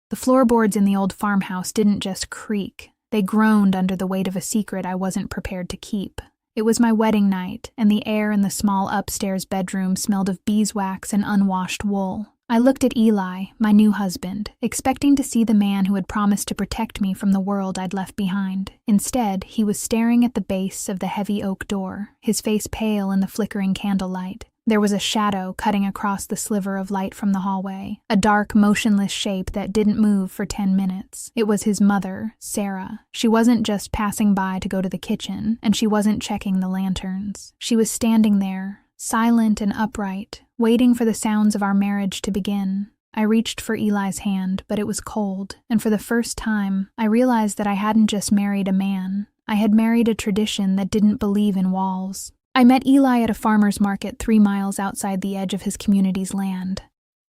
The floorboards in the old farmhouse didn't just creak, they groaned under the weight of a secret I wasn't prepared to keep. It was my wedding night, and the air in the small upstairs bedroom smelled of beeswax and unwashed wool. I looked at Eli, my new husband, expecting to see the man who had promised to protect me from the world I'd left behind. Instead, he was staring at the base of the heavy oak door, his face pale in the flickering candlelight. There was a shadow cutting across the sliver of light from the hallway, a dark, motionless shape that didn't move for 10 minutes. It was his mother, Sarah. She wasn't just passing by to go to the kitchen, and she wasn't checking the lanterns. She was standing there, silent and upright, waiting for the sounds of our marriage to begin. I reached for Eli's hand, but it was cold, and for the first time, I realized that I hadn't just married a man. I had married a tradition that didn't believe in walls. I met Eli at a farmer's market 3 miles outside the edge of his community's land.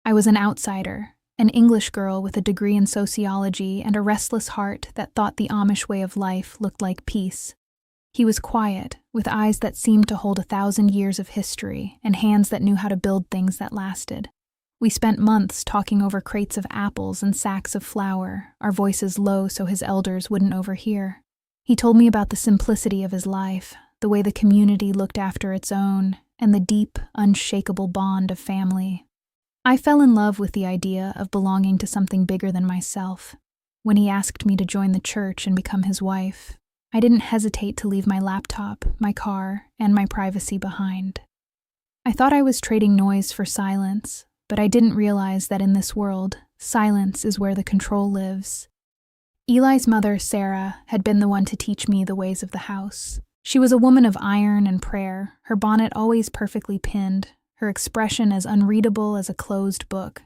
I was an outsider, an English girl with a degree in sociology and a restless heart that thought the Amish way of life looked like peace. He was quiet, with eyes that seemed to hold 1,000 years of history and hands that knew how to build things that lasted. We spent months talking over crates of apples and sacks of flour, our voices low so his elders wouldn't overhear. He told me about the simplicity of his life, the way the community looked after its own, and the deep, unshakable bond of family. I fell in love with the idea of belonging to something bigger than myself. When he asked me to join the church and become his wife, I didn't hesitate to leave my laptop, my car, and my privacy behind. I thought I was trading noise for silence, but I didn't realize that in this world, silence is where the control lives. Eli's mother, Sarah, had been the one to teach me the ways of the house. She was a woman of iron and prayer, her bonnet always perfectly pinned, her expression as unreadable as a closed book.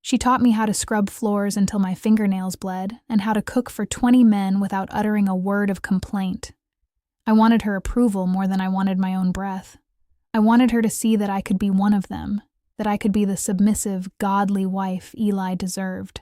She taught me how to scrub floors until my fingernails bled, and how to cook for 20 men without uttering a word of complaint. I wanted her approval more than I wanted my own breath. I wanted her to see that I could be one of them, that I could be the submissive, godly wife Eli deserved.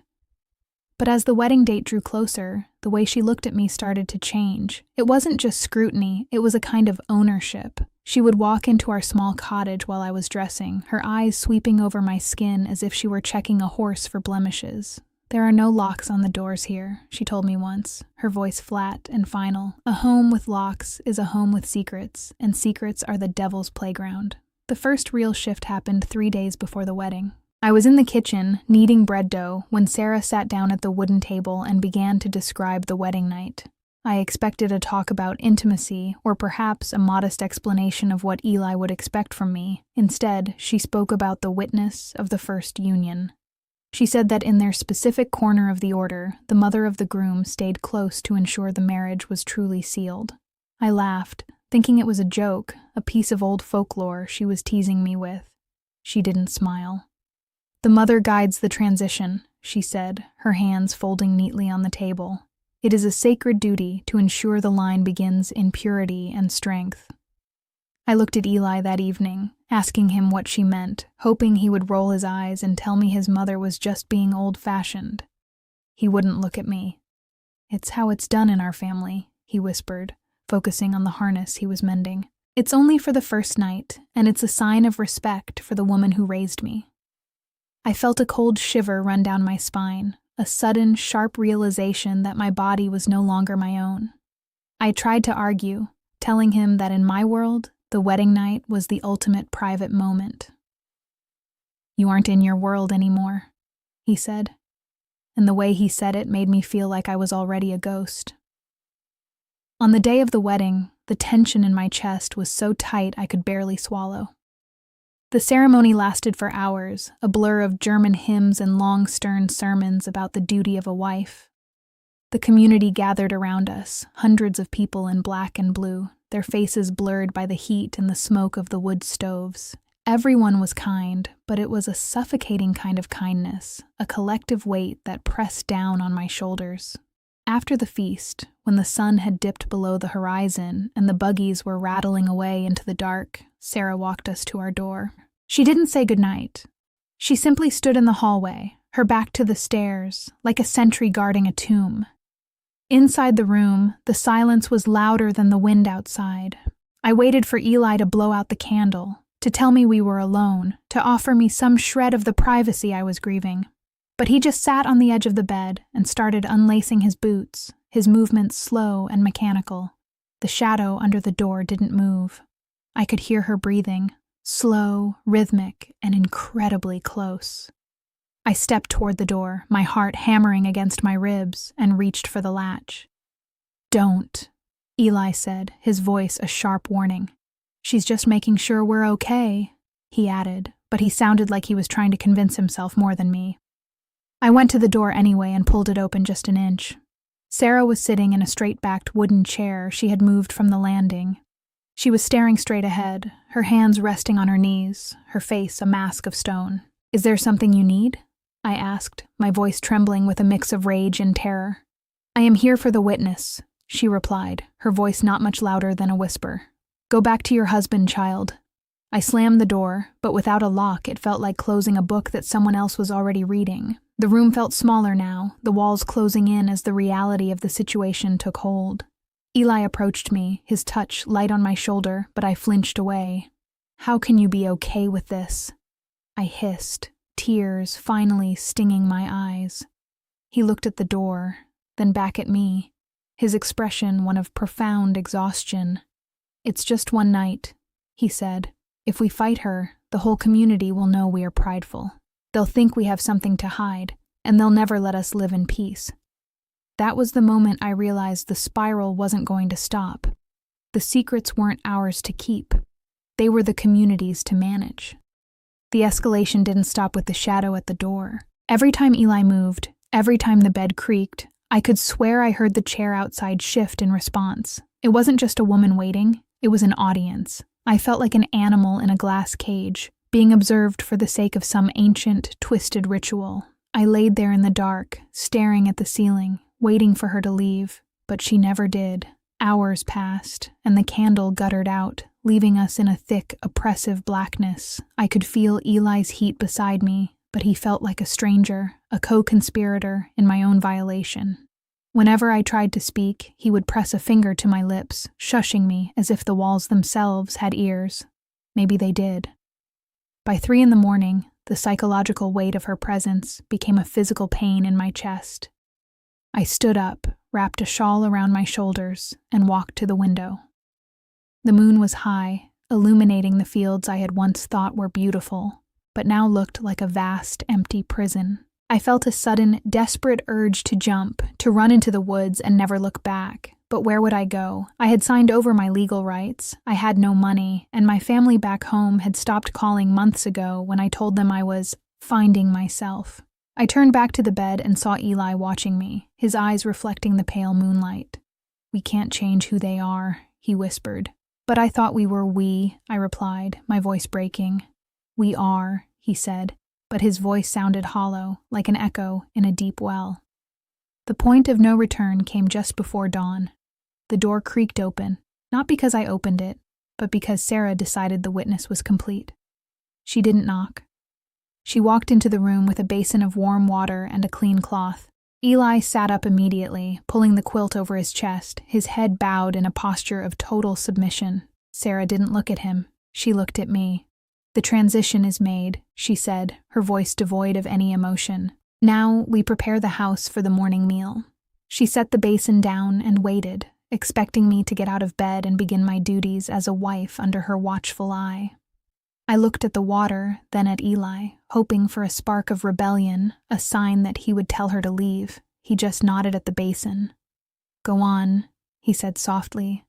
But as the wedding date drew closer, the way she looked at me started to change. It wasn't just scrutiny, it was a kind of ownership. She would walk into our small cottage while I was dressing, her eyes sweeping over my skin as if she were checking a horse for blemishes. "There are no locks on the doors here," she told me once, her voice flat and final. "A home with locks is a home with secrets, and secrets are the devil's playground." The first real shift happened 3 days before the wedding. I was in the kitchen, kneading bread dough, when Sarah sat down at the wooden table and began to describe the wedding night. I expected a talk about intimacy, or perhaps a modest explanation of what Eli would expect from me. Instead, she spoke about the witness of the first union. She said that in their specific corner of the order, the mother of the groom stayed close to ensure the marriage was truly sealed. I laughed, thinking it was a joke, a piece of old folklore she was teasing me with. She didn't smile. "The mother guides the transition," she said, her hands folding neatly on the table. "It is a sacred duty to ensure the line begins in purity and strength." I looked at Eli that evening, asking him what she meant, hoping he would roll his eyes and tell me his mother was just being old-fashioned. He wouldn't look at me. "It's how it's done in our family," he whispered, focusing on the harness he was mending. "It's only for the first night, and it's a sign of respect for the woman who raised me." I felt a cold shiver run down my spine, a sudden, sharp realization that my body was no longer my own. I tried to argue, telling him that in my world, the wedding night was the ultimate private moment. "You aren't in your world anymore," he said, and the way he said it made me feel like I was already a ghost. On the day of the wedding, the tension in my chest was so tight I could barely swallow. The ceremony lasted for hours, a blur of German hymns and long, stern sermons about the duty of a wife. The community gathered around us, hundreds of people in black and blue, their faces blurred by the heat and the smoke of the wood stoves. Everyone was kind, but it was a suffocating kind of kindness, a collective weight that pressed down on my shoulders. After the feast, when the sun had dipped below the horizon and the buggies were rattling away into the dark, Sarah walked us to our door. She didn't say goodnight. She simply stood in the hallway, her back to the stairs, like a sentry guarding a tomb. Inside the room, the silence was louder than the wind outside. I waited for Eli to blow out the candle, to tell me we were alone, to offer me some shred of the privacy I was grieving. But he just sat on the edge of the bed and started unlacing his boots, his movements slow and mechanical. The shadow under the door didn't move. I could hear her breathing, slow, rhythmic, and incredibly close. I stepped toward the door, my heart hammering against my ribs, and reached for the latch. "Don't," Eli said, his voice a sharp warning. "She's just making sure we're okay," he added, but he sounded like he was trying to convince himself more than me. I went to the door anyway and pulled it open just an inch. Sarah was sitting in a straight-backed wooden chair she had moved from the landing. She was staring straight ahead, her hands resting on her knees, her face a mask of stone. "Is there something you need?" I asked, my voice trembling with a mix of rage and terror. "I am here for the witness," she replied, her voice not much louder than a whisper. "Go back to your husband, child." I slammed the door, but without a lock it felt like closing a book that someone else was already reading. The room felt smaller now, the walls closing in as the reality of the situation took hold. Eli approached me, his touch light on my shoulder, but I flinched away. "How can you be okay with this?" I hissed, tears finally stinging my eyes. He looked at the door, then back at me, his expression one of profound exhaustion. "It's just one night," he said. "If we fight her, the whole community will know we are prideful. They'll think we have something to hide, and they'll never let us live in peace." That was the moment I realized the spiral wasn't going to stop. The secrets weren't ours to keep. They were the community's to manage. The escalation didn't stop with the shadow at the door. Every time Eli moved, every time the bed creaked, I could swear I heard the chair outside shift in response. It wasn't just a woman waiting, it was an audience. I felt like an animal in a glass cage, being observed for the sake of some ancient, twisted ritual. I laid there in the dark, staring at the ceiling, waiting for her to leave, but she never did. Hours passed, and the candle guttered out, leaving us in a thick, oppressive blackness. I could feel Eli's heat beside me, but he felt like a stranger, a co-conspirator in my own violation. Whenever I tried to speak, he would press a finger to my lips, shushing me as if the walls themselves had ears. Maybe they did. By 3 a.m, the psychological weight of her presence became a physical pain in my chest. I stood up, wrapped a shawl around my shoulders, and walked to the window. The moon was high, illuminating the fields I had once thought were beautiful, but now looked like a vast, empty prison. I felt a sudden, desperate urge to jump, to run into the woods and never look back. But where would I go? I had signed over my legal rights, I had no money, and my family back home had stopped calling months ago when I told them I was finding myself. I turned back to the bed and saw Eli watching me, his eyes reflecting the pale moonlight. "We can't change who they are," he whispered. "But I thought we were we," I replied, my voice breaking. "We are," he said, but his voice sounded hollow, like an echo in a deep well. The point of no return came just before dawn. The door creaked open, not because I opened it, but because Sarah decided the witness was complete. She didn't knock. She walked into the room with a basin of warm water and a clean cloth. Eli sat up immediately, pulling the quilt over his chest, his head bowed in a posture of total submission. Sarah didn't look at him. She looked at me. "The transition is made," she said, her voice devoid of any emotion. "Now we prepare the house for the morning meal." She set the basin down and waited, expecting me to get out of bed and begin my duties as a wife under her watchful eye. I looked at the water, then at Eli, hoping for a spark of rebellion, a sign that he would tell her to leave. He just nodded at the basin. "Go on," he said softly.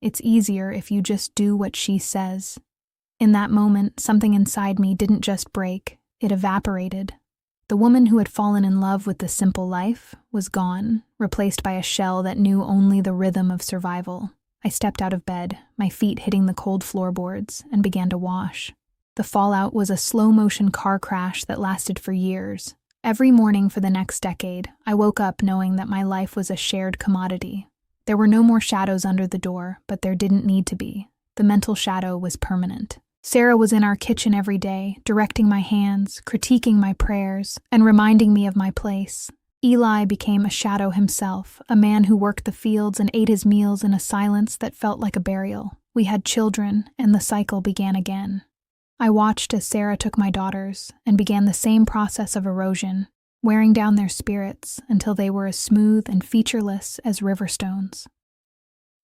"It's easier if you just do what she says." In that moment, something inside me didn't just break, it evaporated. The woman who had fallen in love with the simple life was gone, replaced by a shell that knew only the rhythm of survival. I stepped out of bed, my feet hitting the cold floorboards, and began to wash. The fallout was a slow-motion car crash that lasted for years. Every morning for the next decade, I woke up knowing that my life was a shared commodity. There were no more shadows under the door, but there didn't need to be. The mental shadow was permanent. Sarah was in our kitchen every day, directing my hands, critiquing my prayers, and reminding me of my place. Eli became a shadow himself, a man who worked the fields and ate his meals in a silence that felt like a burial. We had children, and the cycle began again. I watched as Sarah took my daughters and began the same process of erosion. wearing down their spirits until they were as smooth and featureless as river stones.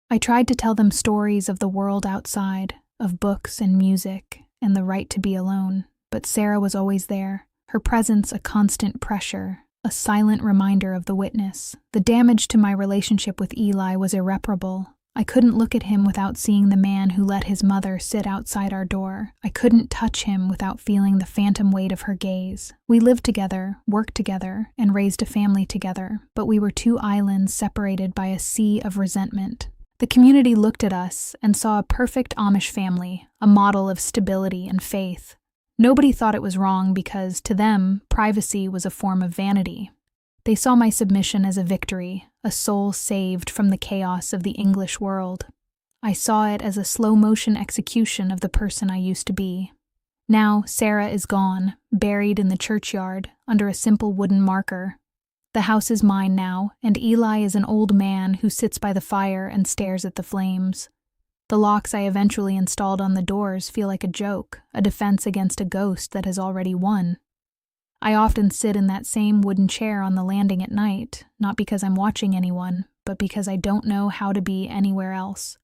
I tried to tell them stories of the world outside, of books and music, and the right to be alone, but Sarah was always there, her presence a constant pressure, a silent reminder of the witness. The damage to my relationship with Eli was irreparable. I couldn't look at him without seeing the man who let his mother sit outside our door. I couldn't touch him without feeling the phantom weight of her gaze. We lived together, worked together, and raised a family together, but we were two islands separated by a sea of resentment. The community looked at us and saw a perfect Amish family, a model of stability and faith. Nobody thought it was wrong because, to them, privacy was a form of vanity. They saw my submission as a victory, a soul saved from the chaos of the English world. I saw it as a slow-motion execution of the person I used to be. Now, Sarah is gone, buried in the churchyard, under a simple wooden marker. The house is mine now, and Eli is an old man who sits by the fire and stares at the flames. The locks I eventually installed on the doors feel like a joke, a defense against a ghost that has already won. I often sit in that same wooden chair on the landing at night, not because I'm watching anyone, but because I don't know how to be anywhere else.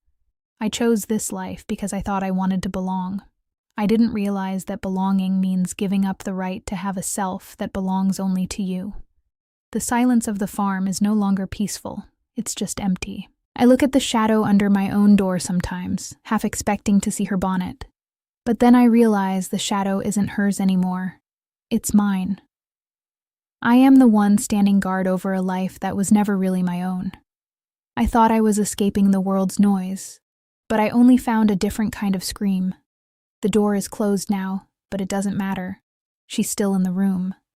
I chose this life because I thought I wanted to belong. I didn't realize that belonging means giving up the right to have a self that belongs only to you. The silence of the farm is no longer peaceful, it's just empty. I look at the shadow under my own door sometimes, half expecting to see her bonnet. But then I realize the shadow isn't hers anymore. It's mine. I am the one standing guard over a life that was never really my own. I thought I was escaping the world's noise, but I only found a different kind of scream. The door is closed now, but it doesn't matter. She's still in the room.